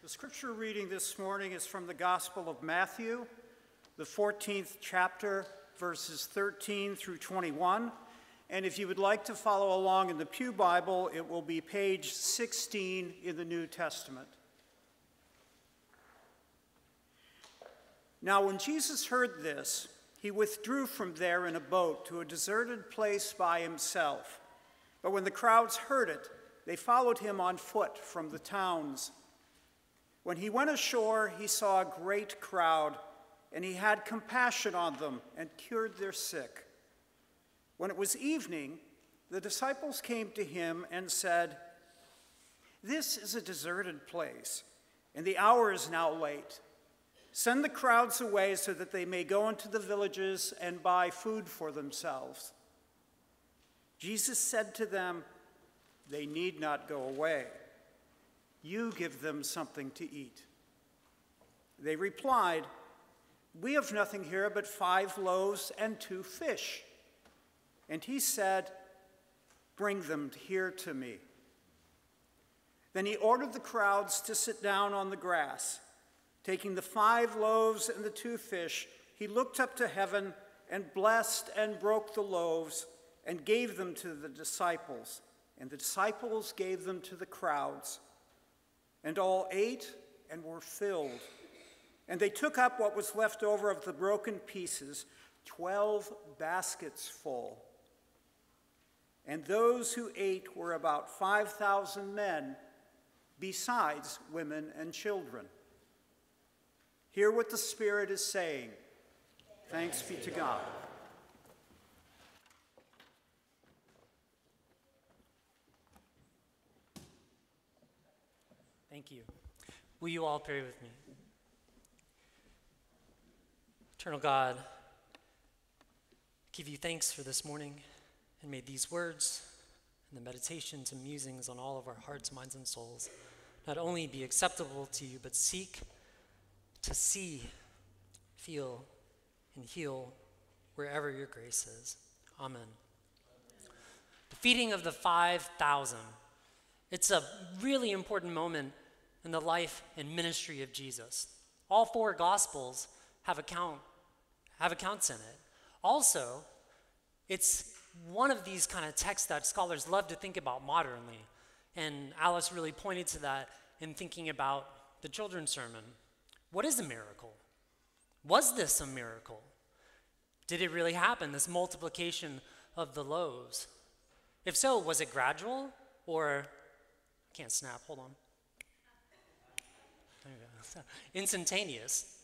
The scripture reading this morning is from the Gospel of Matthew, the 14th chapter, verses 13 through 21. And if you would like to follow along in the Pew Bible, it will be page 16 in the New Testament. Now, when Jesus heard this, he withdrew from there in a boat to a deserted place by himself. But when the crowds heard it, they followed him on foot from the towns. When he went ashore, he saw a great crowd, and he had compassion on them and cured their sick. When it was evening, the disciples came to him and said, "This is a deserted place, and the hour is now late. Send the crowds away so that they may go into the villages and buy food for themselves." Jesus said to them, "They need not go away. You give them something to eat." They replied, "We have nothing here but 5 loaves and 2 fish." And he said, "Bring them here to me." Then he ordered the crowds to sit down on the grass. Taking the 5 loaves and the 2 fish, he looked up to heaven and blessed and broke the loaves and gave them to the disciples. And the disciples gave them to the crowds. And all ate and were filled. And they took up what was left over of the broken pieces, 12 baskets full. And those who ate were about 5,000 men, besides women and children. Hear what the Spirit is saying. Thanks be to God. Thank you. Will you all pray with me? Eternal God, give you thanks for this morning, and may these words and the meditations and musings on all of our hearts, minds, and souls not only be acceptable to you, but seek to see, feel, and heal wherever your grace is. Amen. The feeding of the 5,000. It's a really important moment in the life and ministry of Jesus. All 4 Gospels have accounts in it. Also, it's one of these kind of texts that scholars love to think about modernly. And Alice really pointed to that in thinking about the children's sermon. What is a miracle? Was this a miracle? Did it really happen, this multiplication of the loaves? If so, was it gradual or, I can't snap, hold on. There you go. Instantaneous.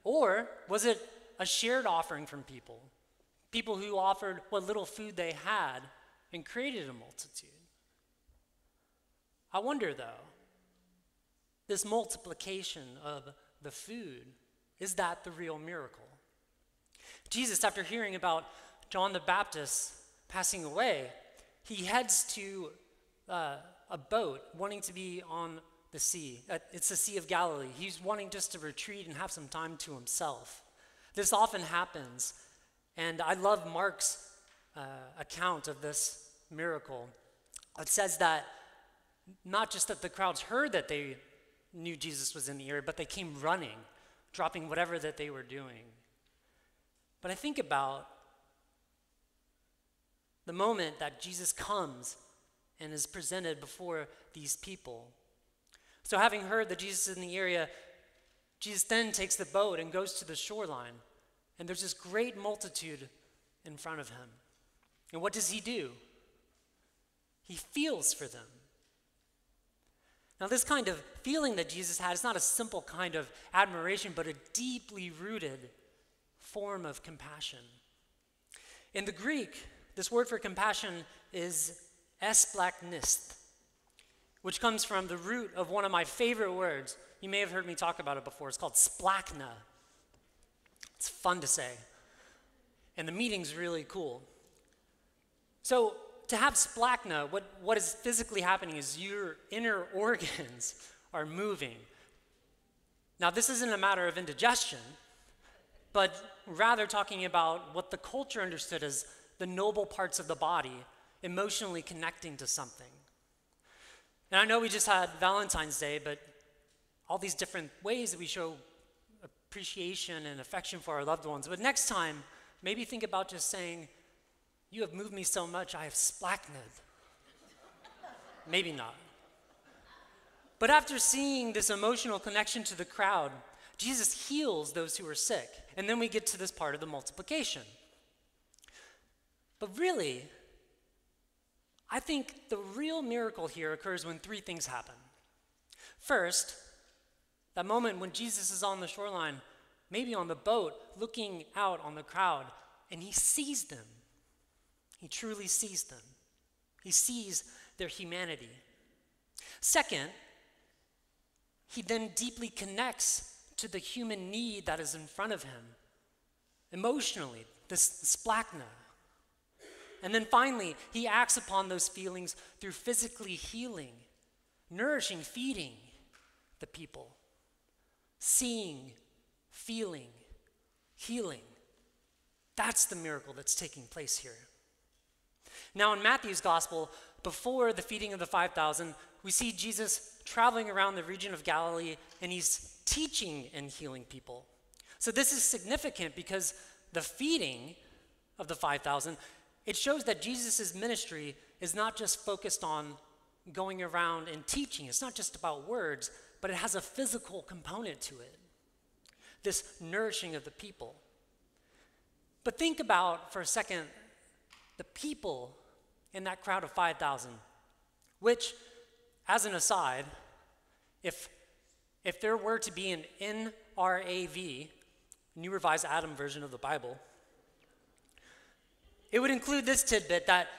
Or was it a shared offering from people? People who offered what little food they had and created a multitude. I wonder though, this multiplication of the food, is that the real miracle? Jesus, after hearing about John the Baptist passing away, he heads to a boat wanting to be on the sea. It's the Sea of Galilee. He's wanting just to retreat and have some time to himself. This often happens, and I love Mark's account of this miracle. It says that not just that the crowds heard that they knew Jesus was in the area, but they came running, dropping whatever that they were doing. But I think about the moment that Jesus comes and is presented before these people. So having heard that Jesus is in the area, Jesus then takes the boat and goes to the shoreline. And there's this great multitude in front of him. And what does he do? He feels for them. Now, this kind of feeling that Jesus had is not a simple kind of admiration, but a deeply rooted form of compassion. In the Greek, this word for compassion is esplaknist, which comes from the root of one of my favorite words. You may have heard me talk about it before. It's called splachna. It's fun to say. And the meaning's really cool. So to have splachna, what is physically happening is your inner organs are moving. Now, this isn't a matter of indigestion, but rather talking about what the culture understood as the noble parts of the body emotionally connecting to something. And I know we just had Valentine's Day, but all these different ways that we show appreciation and affection for our loved ones. But next time, maybe think about just saying, "You have moved me so much, I have splachned." Maybe not. But after seeing this emotional connection to the crowd, Jesus heals those who are sick. And then we get to this part of the multiplication. But really, I think the real miracle here occurs when three things happen. First, that moment when Jesus is on the shoreline, maybe on the boat, looking out on the crowd, and he sees them. He truly sees them. He sees their humanity. Second, he then deeply connects to the human need that is in front of him, emotionally, this splachna. And then finally, he acts upon those feelings through physically healing, nourishing, feeding the people, seeing, feeling, healing. That's the miracle that's taking place here. Now, in Matthew's gospel, before the feeding of the 5,000, we see Jesus traveling around the region of Galilee, and he's teaching and healing people. So this is significant because the feeding of the 5,000, it shows that Jesus' ministry is not just focused on going around and teaching. It's not just about words, but it has a physical component to it, this nourishing of the people. But think about, for a second, the people in that crowd of 5,000, which, as an aside, if there were to be an NRAV, New Revised Adam version of the Bible, it would include this tidbit that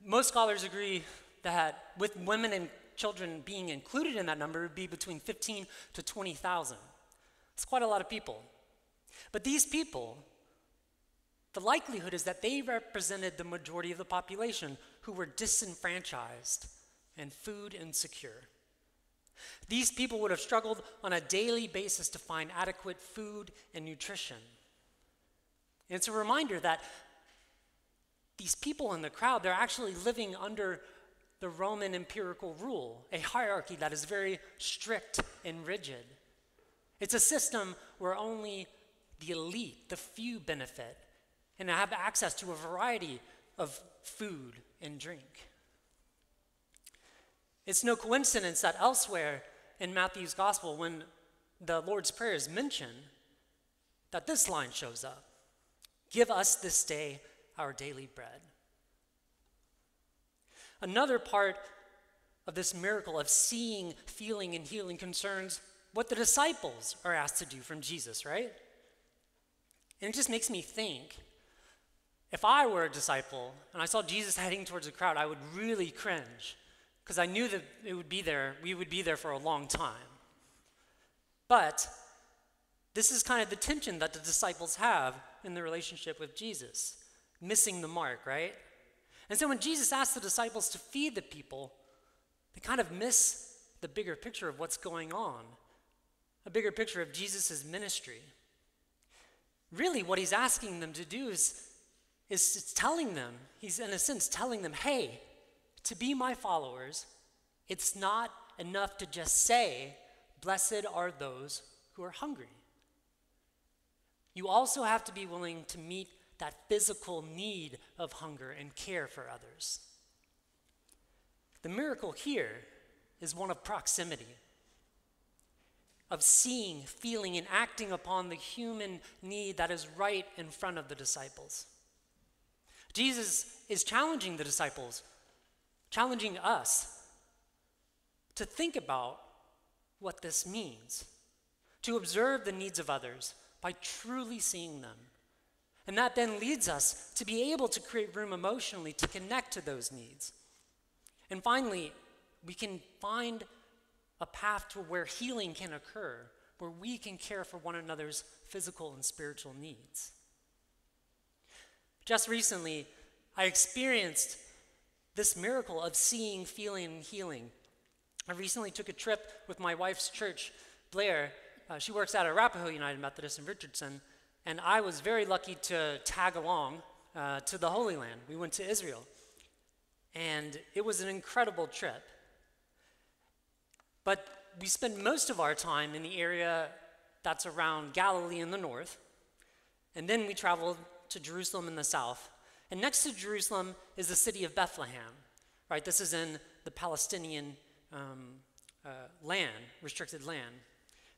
most scholars agree that with women and children being included in that number, it would be between 15 to 20,000. It's quite a lot of people. But these people, the likelihood is that they represented the majority of the population who were disenfranchised and food insecure. These people would have struggled on a daily basis to find adequate food and nutrition. And it's a reminder that these people in the crowd, they're actually living under the Roman empirical rule, a hierarchy that is very strict and rigid. It's a system where only the elite, the few, benefit and have access to a variety of food and drink. It's no coincidence that elsewhere in Matthew's gospel, when the Lord's Prayer is mentioned, that this line shows up: "Give us this day our daily bread." Another part of this miracle of seeing, feeling, and healing concerns what the disciples are asked to do from Jesus, right? And it just makes me think, if I were a disciple and I saw Jesus heading towards a crowd, I would really cringe, because I knew that we would be there for a long time. But this is kind of the tension that the disciples have in the relationship with Jesus, missing the mark, right? And so when Jesus asks the disciples to feed the people, they kind of miss the bigger picture of what's going on, a bigger picture of Jesus' ministry. Really, what he's asking them to do is telling them, he's in a sense telling them, hey, to be my followers, it's not enough to just say, "Blessed are those who are hungry." You also have to be willing to meet that physical need of hunger and care for others. The miracle here is one of proximity, of seeing, feeling, and acting upon the human need that is right in front of the disciples. Jesus is challenging the disciples, challenging us to think about what this means, to observe the needs of others by truly seeing them. And that then leads us to be able to create room emotionally to connect to those needs. And finally, we can find a path to where healing can occur, where we can care for one another's physical and spiritual needs. Just recently, I experienced this miracle of seeing, feeling, and healing. I recently took a trip with my wife's church, Blair. She works at Arapahoe United Methodist in Richardson, and I was very lucky to tag along to the Holy Land. We went to Israel, and it was an incredible trip. But we spent most of our time in the area that's around Galilee in the north, and then we traveled to Jerusalem in the south. And next to Jerusalem is the city of Bethlehem, right? This is in the Palestinian land, restricted land.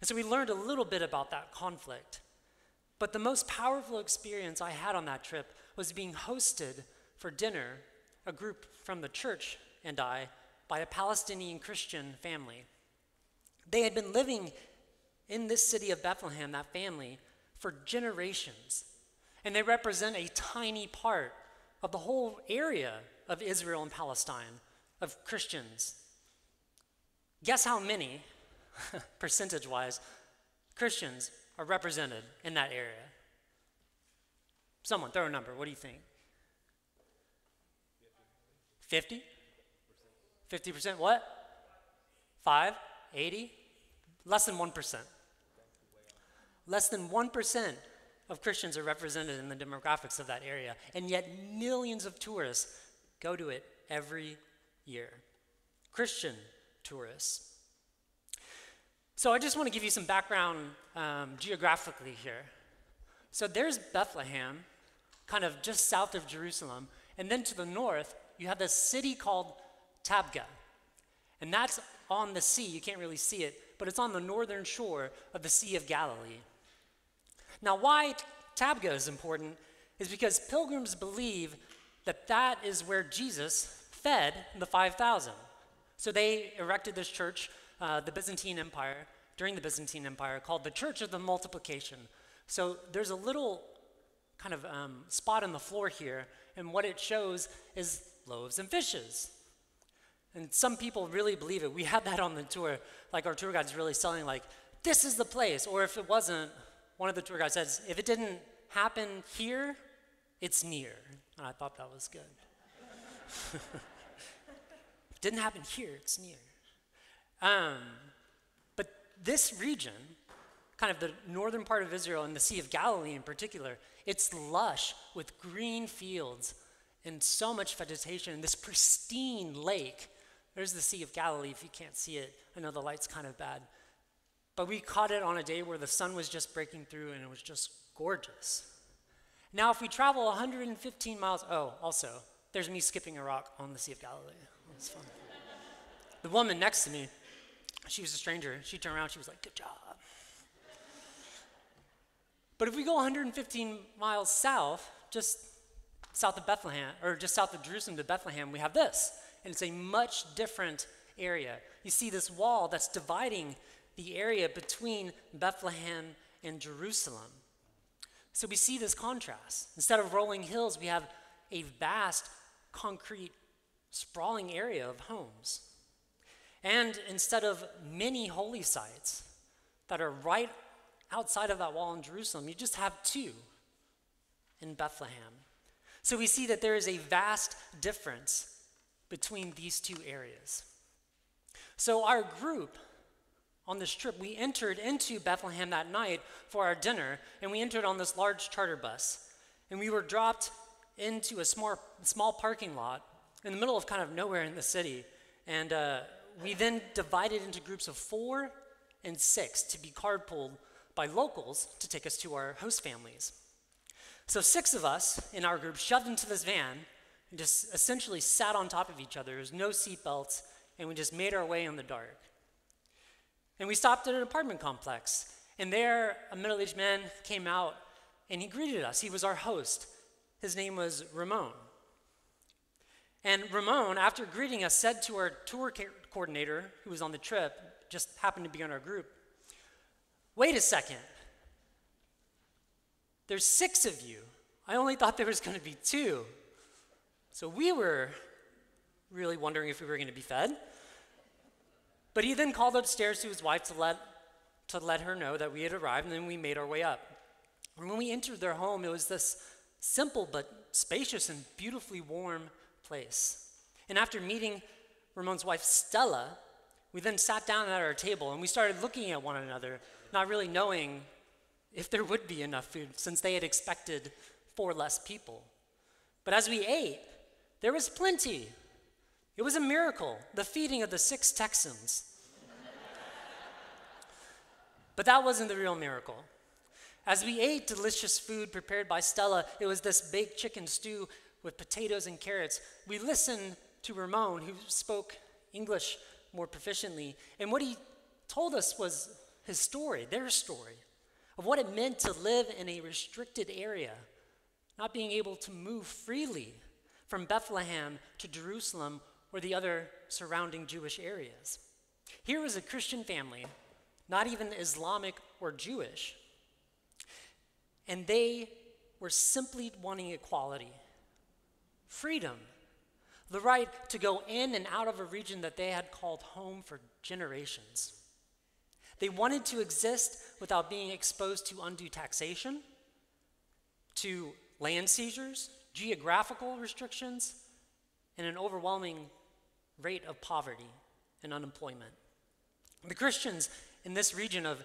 And so we learned a little bit about that conflict. But the most powerful experience I had on that trip was being hosted for dinner, a group from the church and I, by a Palestinian Christian family. They had been living in this city of Bethlehem, that family, for generations. And they represent a tiny part of the whole area of Israel and Palestine, of Christians. Guess how many, percentage-wise, Christians are represented in that area? Someone, throw a number. What do you think? 50? 50% what? 5? 80? Less than 1%. Less than 1% of Christians are represented in the demographics of that area, and yet millions of tourists go to it every year. Christian tourists. So I just want to give you some background geographically here. So there's Bethlehem, kind of just south of Jerusalem, and then to the north, you have this city called Tabgha, and that's on the sea. You can't really see it, but it's on the northern shore of the Sea of Galilee. Now, why Tabgha is important is because pilgrims believe that that is where Jesus fed the 5,000. So they erected this church, the Byzantine Empire, during the Byzantine Empire, called the Church of the Multiplication. So there's a little kind of spot in the floor here, and what it shows is loaves and fishes. And some people really believe it. We had that on the tour, like our tour guide's really selling like, this is the place, or if it wasn't, one of the tour guides says, if it didn't happen here, it's near. And I thought that was good. If it didn't happen here, it's near. But this region, kind of the northern part of Israel and the Sea of Galilee in particular, it's lush with green fields and so much vegetation, this pristine lake. There's the Sea of Galilee if you can't see it. I know the light's kind of bad. But we caught it on a day where the sun was just breaking through and it was just gorgeous. Now, if we travel 115 miles, also, there's me skipping a rock on the Sea of Galilee. It's fun. The woman next to me, she was a stranger. She turned around, she was like, good job. But if we go 115 miles south, just south of Bethlehem, or just south of Jerusalem to Bethlehem, we have this. And it's a much different area. You see this wall that's dividing the area between Bethlehem and Jerusalem. So we see this contrast. Instead of rolling hills, we have a vast, concrete, sprawling area of homes. And instead of many holy sites that are right outside of that wall in Jerusalem, you just have 2 in Bethlehem. So we see that there is a vast difference between these 2 areas. So our group on this trip, we entered into Bethlehem that night for our dinner, and we entered on this large charter bus. And we were dropped into a small parking lot in the middle of kind of nowhere in the city. And we then divided into groups of 4 and 6 to be carpooled by locals to take us to our host families. So 6 of us in our group shoved into this van and just essentially sat on top of each other. There was no seat belts, and we just made our way in the dark. And we stopped at an apartment complex, and there a middle-aged man came out, and he greeted us. He was our host. His name was Ramon. And Ramon, after greeting us, said to our tour coordinator, who was on the trip, just happened to be on our group, wait a second. There's 6 of you. I only thought there was going to be 2. So we were really wondering if we were going to be fed. But he then called upstairs to his wife to let her know that we had arrived, and then we made our way up. And when we entered their home, it was this simple but spacious and beautifully warm place. And after meeting Ramon's wife, Stella, we then sat down at our table, and we started looking at one another, not really knowing if there would be enough food, since they had expected 4 less people. But as we ate, there was plenty. It was a miracle, the feeding of the 6 Texans. But that wasn't the real miracle. As we ate delicious food prepared by Stella, it was this baked chicken stew with potatoes and carrots. We listened to Ramon, who spoke English more proficiently, and what he told us was his story, their story, of what it meant to live in a restricted area, not being able to move freely from Bethlehem to Jerusalem or the other surrounding Jewish areas. Here was a Christian family, not even Islamic or Jewish, and they were simply wanting equality, freedom, the right to go in and out of a region that they had called home for generations. They wanted to exist without being exposed to undue taxation, to land seizures, geographical restrictions, and an overwhelming rate of poverty and unemployment. The Christians in this region of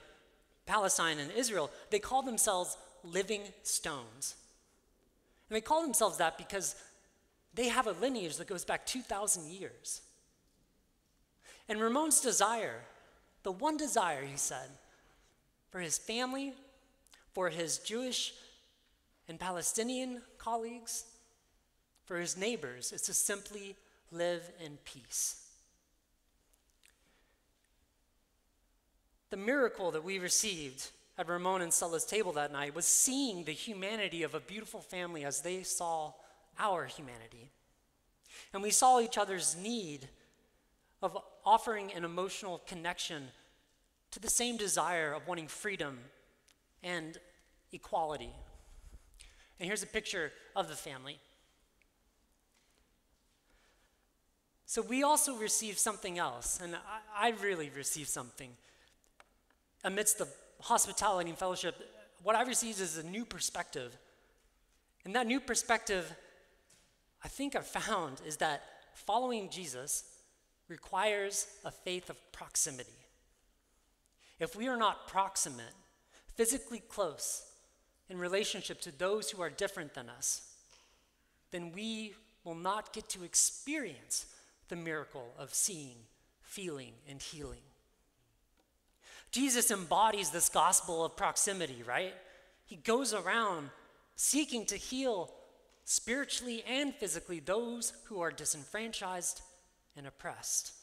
Palestine and Israel, they call themselves living stones. And they call themselves that because they have a lineage that goes back 2,000 years. And Ramon's desire, the one desire, he said, for his family, for his Jewish and Palestinian colleagues, for his neighbors, is to simply live in peace. The miracle that we received at Ramon and Stella's table that night was seeing the humanity of a beautiful family as they saw our humanity. And we saw each other's need of offering an emotional connection to the same desire of wanting freedom and equality. And here's a picture of the family. So we also received something else, and I really received something. Amidst the hospitality and fellowship, what I received is a new perspective. And that new perspective, I think I've found, is that following Jesus requires a faith of proximity. If we are not proximate, physically close, in relationship to those who are different than us, then we will not get to experience the miracle of seeing, feeling, and healing. Jesus embodies this gospel of proximity, right? He goes around seeking to heal spiritually and physically those who are disenfranchised and oppressed.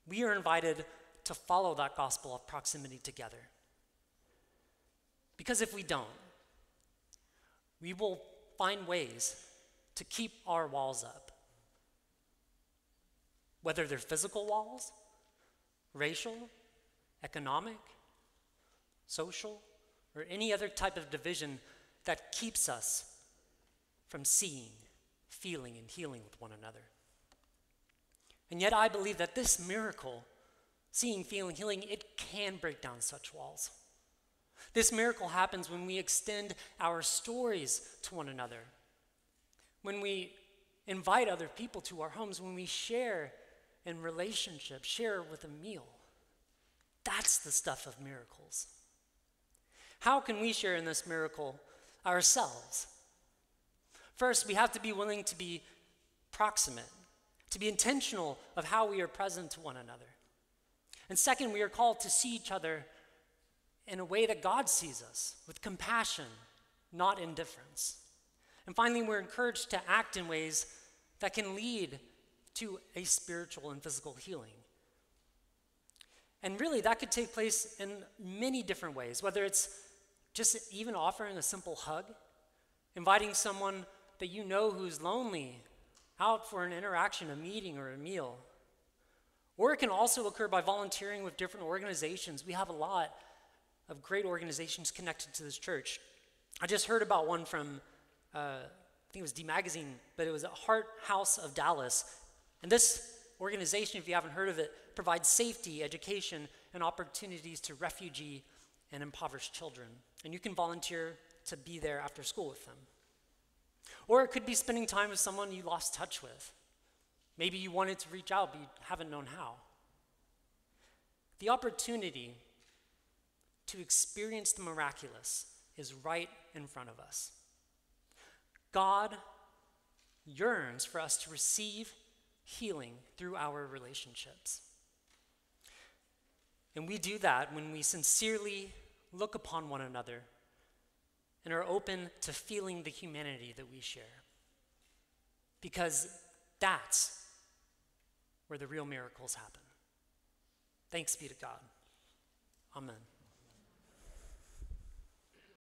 We are invited to follow that gospel of proximity together. Because if we don't, we will find ways to keep our walls up. Whether they're physical walls, racial, economic, social, or any other type of division that keeps us from seeing, feeling, and healing with one another. And yet I believe that this miracle, seeing, feeling, healing, it can break down such walls. This miracle happens when we extend our stories to one another, when we invite other people to our homes, when we share in relationships, share with a meal. That's the stuff of miracles. How can we share in this miracle ourselves? First, we have to be willing to be proximate, to be intentional of how we are present to one another. And second, we are called to see each other in a way that God sees us, with compassion, not indifference. And finally, we're encouraged to act in ways that can lead to a spiritual and physical healing. And really, that could take place in many different ways, whether it's just even offering a simple hug, inviting someone that you know who's lonely out for an interaction, a meeting, or a meal. Or it can also occur by volunteering with different organizations. We have a lot of great organizations connected to this church. I just heard about one from, I think it was D Magazine, but it was a Heart House of Dallas. And this organization, if you haven't heard of it, provides safety, education, and opportunities to refugee and impoverished children. And you can volunteer to be there after school with them. Or it could be spending time with someone you lost touch with. Maybe you wanted to reach out, but you haven't known how. The opportunity to experience the miraculous is right in front of us. God yearns for us to receive healing through our relationships. And we do that when we sincerely look upon one another and are open to feeling the humanity that we share. Because that's where the real miracles happen. Thanks be to God. Amen.